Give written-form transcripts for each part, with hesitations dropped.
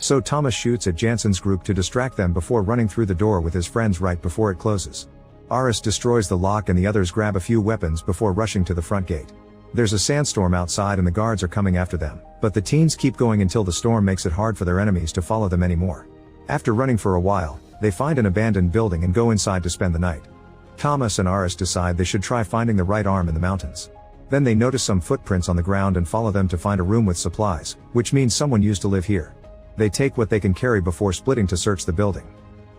So Thomas shoots at Jansen's group to distract them before running through the door with his friends right before it closes. Aris destroys the lock and the others grab a few weapons before rushing to the front gate. There's a sandstorm outside and the guards are coming after them, but the teens keep going until the storm makes it hard for their enemies to follow them anymore. After running for a while, they find an abandoned building and go inside to spend the night. Thomas and Aris decide they should try finding the right arm in the mountains. Then they notice some footprints on the ground and follow them to find a room with supplies, which means someone used to live here. They take what they can carry before splitting to search the building.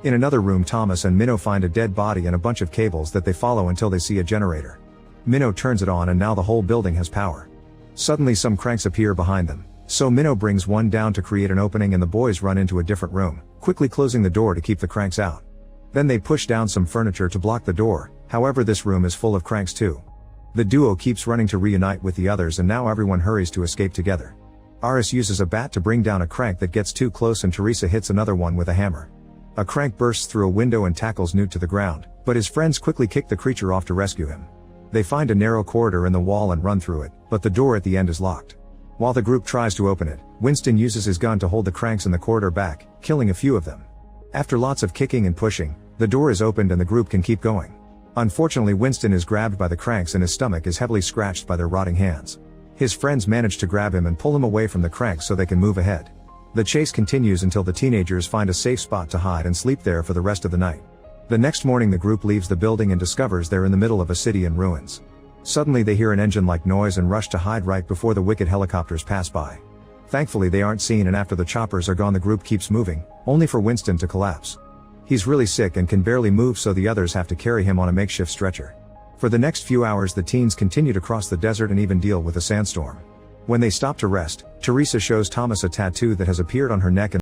In another room, Thomas and Minnow find a dead body and a bunch of cables that they follow until they see a generator. Minnow turns it on and now the whole building has power. Suddenly some cranks appear behind them, so Minnow brings one down to create an opening and the boys run into a different room, quickly closing the door to keep the cranks out. Then they push down some furniture to block the door, however this room is full of cranks too. The duo keeps running to reunite with the others and now everyone hurries to escape together. Aris uses a bat to bring down a crank that gets too close and Teresa hits another one with a hammer. A crank bursts through a window and tackles Newt to the ground, but his friends quickly kick the creature off to rescue him. They find a narrow corridor in the wall and run through it, but the door at the end is locked. While the group tries to open it, Winston uses his gun to hold the cranks in the corridor back, killing a few of them. After lots of kicking and pushing, the door is opened and the group can keep going. Unfortunately, Winston is grabbed by the cranks and his stomach is heavily scratched by their rotting hands. His friends manage to grab him and pull him away from the cranks so they can move ahead. The chase continues until the teenagers find a safe spot to hide and sleep there for the rest of the night. The next morning the group leaves the building and discovers they're in the middle of a city in ruins. Suddenly they hear an engine-like noise and rush to hide right before the wicked helicopters pass by. Thankfully they aren't seen and after the choppers are gone the group keeps moving, only for Winston to collapse. He's really sick and can barely move so the others have to carry him on a makeshift stretcher. For the next few hours the teens continue to cross the desert and even deal with a sandstorm. When they stop to rest, Teresa shows Thomas a tattoo that has appeared on her neck and